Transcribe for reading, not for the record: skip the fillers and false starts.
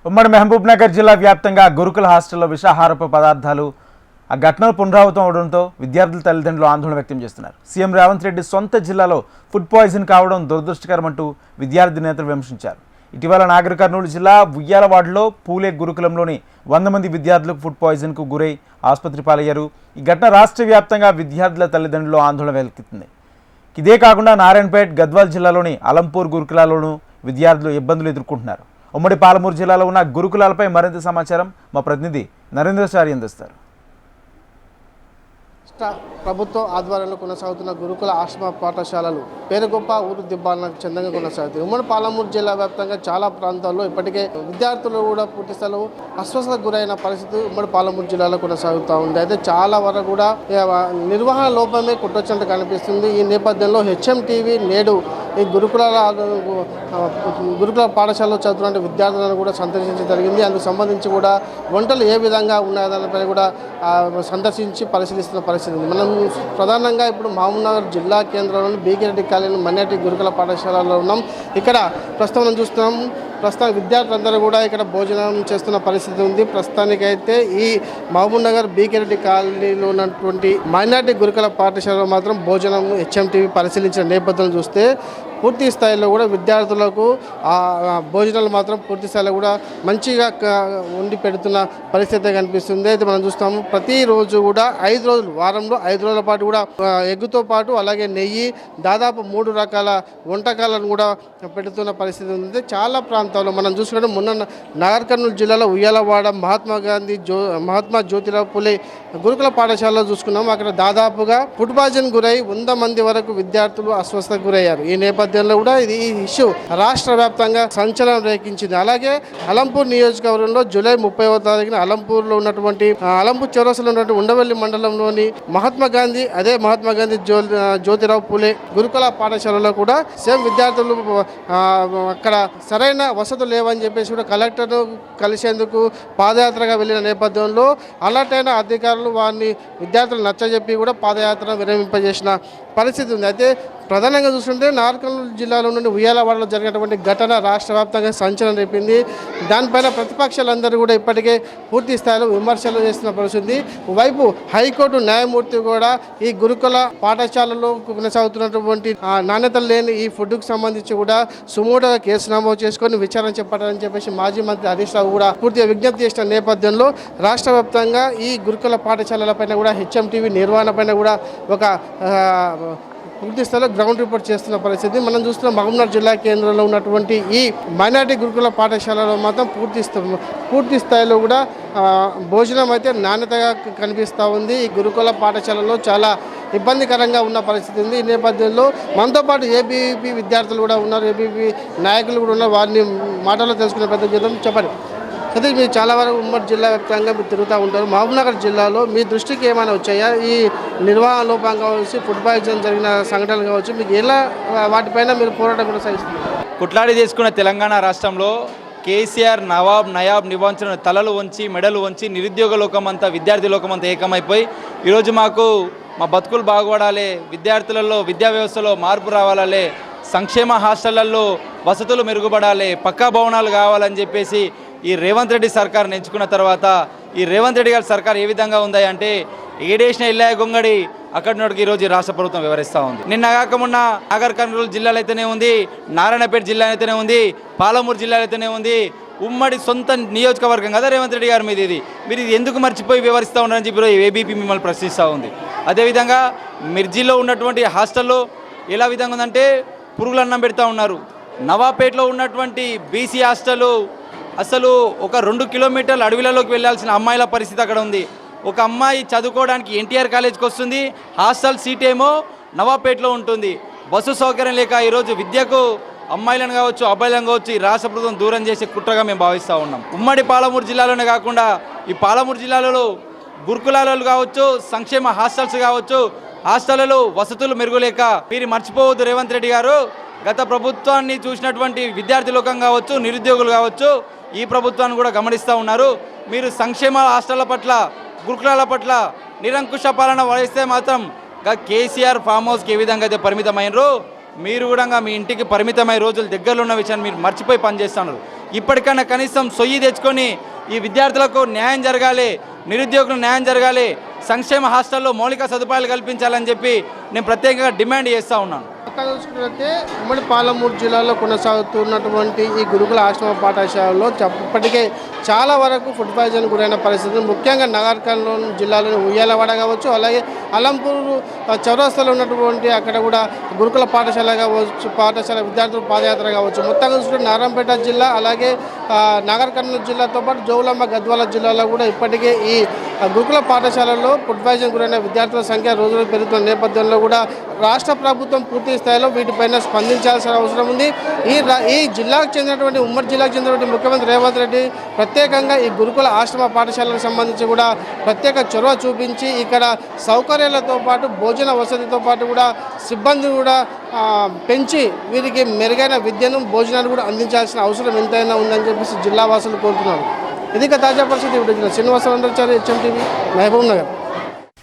ఉమ్మడి మహబూబ్నగర్ జిల్లా వ్యాప్తంగా గురుకుల హాస్టల్లో విషాహారపు పదార్థాలు ఆ ఘటనలు పునరావృతం అవడంతో విద్యార్థుల తల్లిదండ్రులు ఆందోళన వ్యక్తం చేస్తున్నారు. సీఎం రేవంత్ రెడ్డి సొంత జిల్లాలో ఫుడ్ పాయిజన్ కావడం దురదృష్టకరమంటూ విద్యార్థి నేతలు విమర్శించారు. ఇటీవల నాగర్ కర్నూలు జిల్లా ఉయ్యాలవాడలో పూలే గురుకులంలోని 100 మంది విద్యార్థులకు ఫుడ్ పాయిజన్కు గురై ఆసుపత్రి పాలయ్యారు. ఈ ఘటన రాష్ట్ర వ్యాప్తంగా విద్యార్థుల తల్లిదండ్రులు ఆందోళన వెలికిస్తుంది. ఇదే కాకుండా నారాయణపేట్, గద్వాల్ జిల్లాలోని అలంపూర్ గురుకులాల్లోనూ విద్యార్థులు ఇబ్బందులు ఎదుర్కొంటున్నారు. ఉమ్మడి పాలమూరు జిల్లాలో ఉన్న గురుకులాలపై మరింత సమాచారం మా ప్రతినిధి నరేంద్రచారి అందిస్తారు. ప్రభుత్వం ఆధ్వర్యంలో కొనసాగుతున్న గురుకుల ఆశ్రమ పాఠశాలలు పేరుగొప్ప ఊరు దిబ్బాలకు చెందంగా కొనసాగుతాయి. ఉమ్మడి పాలమూరు జిల్లా వ్యాప్తంగా చాలా ప్రాంతాల్లో ఇప్పటికే విద్యార్థులు కూడా పూర్తి స్థాయిలో అస్వస్థతకు గురైన పరిస్థితి ఉమ్మడి పాలమూరు జిల్లాలో కొనసాగుతూ ఉంది. అయితే చాలా వరకు కూడా నిర్వహణ లోపమే కుట్టొచ్చినట్టు కనిపిస్తుంది. ఈ నేపథ్యంలో HMTV నేడు ఈ గురుకుల పాఠశాలలో చదువుతున్న విద్యార్థులను కూడా సందర్శించడం జరిగింది. అందుకు సంబంధించి కూడా వంటలు ఏ విధంగా ఉన్నాయనే కూడా సందర్శించి పరిశీలిస్తున్న పరిస్థితి. మనం ప్రధానంగా ఇప్పుడు మహబూబ్నగర్ జిల్లా కేంద్రంలోని బీకిరెడ్డి కాలనీ మన్యాటి గురుకుల పాఠశాలలో ఉన్నాం. ఇక్కడ ప్రస్తుతం మనం చూస్తున్నాం. ప్రస్తుతం విద్యార్థులందరూ కూడా ఇక్కడ భోజనం చేస్తున్న పరిస్థితి ఉంది. ప్రస్తుతానికైతే ఈ మహబూబ్నగర్ బీకిరెడ్డి కాలనీలో ఉన్నటువంటి మైనార్టీ గురుకుల పాఠశాలలో మాత్రం భోజనం HMTV పరిశీలించిన నేపథ్యం చూస్తే పూర్తి స్థాయిలో కూడా విద్యార్థులకు భోజనాలు మాత్రం పూర్తి స్థాయిలో కూడా మంచిగా వండి పెడుతున్న పరిస్థితి కనిపిస్తుంది. అయితే మనం చూస్తాము ప్రతిరోజు కూడా 5 రోజులు, వారంలో 5 రోజుల పాటు కూడా ఎగ్గుతో పాటు అలాగే నెయ్యి, దాదాపు 3 రకాల వంటకాలను కూడా పెడుతున్న పరిస్థితి ఉంది. చాలా ప్రాంతాల్లో మనం చూసుకుంటే మొన్న నాగర్ కర్నూలు జిల్లాలో ఉయ్యాలవాడ మహాత్మా జ్యోతిరావు పులే గురుకుల పాఠశాలలో చూసుకున్నాము. అక్కడ దాదాపుగా ఫుడ్ పాయిజన్ గురై 100 మంది వరకు విద్యార్థులు అస్వస్థతకు గురయ్యారు. ఈ నేపథ్యంలో కూడా ఇది ఇష్యూ రాష్ట్ర వ్యాప్తంగా సంచలనం రేకించింది. అలాగే అలంపూర్ నియోజకవర్గంలో జూలై 30వ తారీఖున అలంపూర్లో ఉన్నటువంటి అలంపూర్ చౌరస్లో ఉన్నటువంటి ఉండవల్లి మండలంలోని మహాత్మా గాంధీ జ్యోతిరావు పులే గురుకుల పాఠశాలలో కూడా సేమ్ విద్యార్థులు అక్కడ సరైన వసతులు లేవని చెప్పేసి కూడా కలెక్టర్ను కలిసేందుకు పాదయాత్రగా వెళ్ళిన నేపథ్యంలో అలర్ట్ అయిన అధికారులు వారిని విద్యార్థులు నచ్చజెప్పి కూడా పాదయాత్ర విరమింపజేసిన పరిస్థితి ఉంది. అయితే ప్రధానంగా చూస్తుంటే నాగర్ కర్నూలు జిల్లాలో నుండి ఉయ్యాలవాడలో జరిగినటువంటి ఘటన రాష్ట్ర వ్యాప్తంగా సంచలనం రేపింది. దానిపైన ప్రతిపక్షాలందరూ కూడా ఇప్పటికే పూర్తి స్థాయిలో విమర్శలు చేస్తున్న పరిస్థితి. వైపు హైకోర్టు న్యాయమూర్తి కూడా ఈ గురుకుల పాఠశాలలో కొనసాగుతున్నటువంటి నాణ్యత లేని ఈ ఫుడ్కు సంబంధించి కూడా సుమోటోగా కేసు నమోదు చేసుకొని విచారణ చేపట్టాలని చెప్పేసి మాజీ మంత్రి హరీష్ రావు కూడా పూర్తిగా విజ్ఞప్తి చేసిన నేపథ్యంలో రాష్ట్ర వ్యాప్తంగా ఈ గురుకుల పాఠశాలలపైన కూడా HMTV నిర్వహణ పైన కూడా ఒక పూర్తి స్థాయిలో గ్రౌండ్ రిపోర్ట్ చేస్తున్న పరిస్థితి మనం చూస్తున్నాం. మహబూబ్నగర్ జిల్లా కేంద్రంలో ఉన్నటువంటి ఈ మైనార్టీ గురుకుల పాఠశాలలో మాత్రం పూర్తి స్థాయిలో కూడా భోజనం అయితే నాణ్యతగా కనిపిస్తూ ఉంది. ఈ గురుకుల పాఠశాలలో చాలా ఇబ్బందికరంగా ఉన్న పరిస్థితి ఉంది. ఈ నేపథ్యంలో మనతో పాటు ABVP విద్యార్థులు కూడా ఉన్నారు, ABVP నాయకులు కూడా ఉన్నారు. వారిని మాటల్లో తెలుసుకునే ప్రయత్నం చేద్దాం. చెప్పండి, అయితే మీరు చాలా వరకు ఉమ్మడి జిల్లా వ్యాప్తంగా మీరు తిరుగుతూ ఉంటారు. మహబూబ్నగర్ జిల్లాలో మీ దృష్టికి ఏమైనా వచ్చాయా? ఈ నిర్వహణ లోపం కావచ్చు, ఫుడ్ పాయిజన్ జరిగిన సంఘటనలు కావచ్చు, మీకు ఎలా వాటిపైన మీరు పోరాటం కొనసాగిస్తున్నారు? కుట్లాడి తీసుకున్న తెలంగాణ రాష్ట్రంలో కేసీఆర్ నయాబ్ నిబంధన తలలు వంచి మెడలు వంచి నిరుద్యోగ లోకమంతా విద్యార్థి లోకమంతా ఏకమైపోయి ఈరోజు మా బతుకులు బాగుపడాలి, విద్యార్థులలో విద్యా వ్యవస్థలో మార్పు రావాలే, సంక్షేమ హాస్టళ్లలో వసతులు మెరుగుపడాలి, పక్కా భవనాలు కావాలని చెప్పేసి ఈ రేవంత్ రెడ్డి సర్కార్ ఎంచుకున్న తర్వాత ఈ రేవంత్ రెడ్డి గారి సర్కార్ ఏ విధంగా ఉంది అంటే ఏడేసిన ఇల్లాయ గొంగడి అక్కడి నోటికి ఈరోజు రాష్ట్ర ప్రభుత్వం వివరిస్తూ ఉంది. నిన్న కాకమున్న నాగర్ కర్నూలు జిల్లాలో అయితేనే ఉంది, నారాయణపేట జిల్లా అయితేనే ఉంది, పాలమూరు జిల్లాలో అయితేనే ఉంది. ఉమ్మడి సొంత నియోజకవర్గం కదా రేవంత్ రెడ్డి గారి మీద మీరు ఇది ఎందుకు మర్చిపోయి వివరిస్తూ ఉన్నారని చెప్పి ABVP మిమ్మల్ని ప్రశ్నిస్తూ ఉంది. అదేవిధంగా మిర్జిలో ఉన్నటువంటి హాస్టల్లో ఎలా విధంగా ఉందంటే పురుగులు అన్నం పెడతా ఉన్నారు. నవాపేటలో ఉన్నటువంటి BC హాస్టల్ అసలు ఒక 2 కిలోమీటర్ల అడవిలలోకి వెళ్ళాల్సిన అమ్మాయిల పరిస్థితి అక్కడ ఉంది. ఒక అమ్మాయి చదువుకోవడానికి NTR కాలేజ్కి వస్తుంది, హాస్టల్ సీట్ ఏమో నవాపేటలో ఉంటుంది. బస్సు సౌకర్యం లేక ఈరోజు విద్యకు అమ్మాయిలను కావచ్చు, అబ్బాయిలను కావచ్చు ఈ రాష్ట్ర ప్రభుత్వం దూరం చేసే కుట్రగా మేము భావిస్తూ ఉన్నాం. ఉమ్మడి పాలమూరు జిల్లాలోనే కాకుండా ఈ పాలమూరు జిల్లాలో గురుకులాలు కావచ్చు, సంక్షేమ హాస్టల్స్ కావచ్చు, హాస్టళ్లలో వసతులు మెరుగులేక మీరు మర్చిపోవద్దు. రేవంత్ రెడ్డి గారు గత ప్రభుత్వాన్ని చూసినటువంటి విద్యార్థి లోకం కావచ్చు, నిరుద్యోగులు కావచ్చు ఈ ప్రభుత్వాన్ని కూడా గమనిస్తూ ఉన్నారు. మీరు సంక్షేమ హాస్టళ్ల పట్ల, గురుకులాల పట్ల నిరంకుశ పాలన వహిస్తే మాత్రం కేసీఆర్ ఫామ్ హౌస్కి ఏ విధంగా అయితే పరిమితమైనరో మీరు కూడా మీ ఇంటికి పరిమితమై రోజులు దగ్గరలో ఉన్న విషయాన్ని మీరు మర్చిపోయి పనిచేస్తున్నారు. ఇప్పటికైనా కనీసం సొయ్యి తెచ్చుకొని ఈ విద్యార్థులకు న్యాయం జరగాలి, నిరుద్యోగులకు న్యాయం జరగాలి, సంక్షేమ హాస్టల్లో మౌలిక సదుపాయాలు కల్పించాలని చెప్పి నేను ప్రత్యేకంగా డిమాండ్ చేస్తూ ఉన్నాను. పక్కన చూసుకున్నట్లయితే ఉమ్మడి పాలమూరు జిల్లాలో కొనసాగుతున్నటువంటి ఈ గురుకుల ఆశ్రమ పాఠశాలలో ఇప్పటికే చాలా వరకు ఫుడ్ పాయిజన్ గురైన పరిస్థితులు, ముఖ్యంగా నగర్కర్నూలు జిల్లాలోని ఉయ్యాలవాడ కావచ్చు, అలాగే అలంపూరు చౌరస్తాలో ఉన్నటువంటి అక్కడ కూడా గురుకుల పాఠశాల కావచ్చు, పాఠశాల విద్యార్థుల పాదయాత్ర కావచ్చు. మొత్తంగా చూసుకుంటే నారాయణపేట జిల్లా అలాగే నగర్కర్నూలు జిల్లాతో పాటు జోగులాంబ గద్వాల జిల్లాలో కూడా ఇప్పటికే ఈ గురుకుల పాఠశాలలో ఫుడ్ పాయిజన్ గురైన విద్యార్థుల సంఖ్య రోజులు పెరుగుతున్న నేపథ్యంలో కూడా రాష్ట్ర ప్రభుత్వం పూర్తి స్థాయిలో వీటిపైన స్పందించాల్సిన అవసరం ఉంది. ఈ జిల్లాకు చెందినటువంటి ఉమ్మడి జిల్లాకు చెందినటువంటి ముఖ్యమంత్రి రేవంత్ రెడ్డి ప్రత్యేకంగా ఈ గురుకుల ఆశ్రమ పాఠశాలకు సంబంధించి కూడా ప్రత్యేక చొరవ చూపించి ఇక్కడ సౌకర్యాలతో పాటు భోజన వసతితో పాటు కూడా సిబ్బందిని కూడా పెంచి వీరికి మెరుగైన విద్యను భోజనాన్ని కూడా అందించాల్సిన అవసరం ఎంతైనా ఉందని చెప్పేసి జిల్లా వాసులు కోరుతున్నారు. ఇది తాజా పరిస్థితి. Srinivasa HM TV, Mahabub Nagar.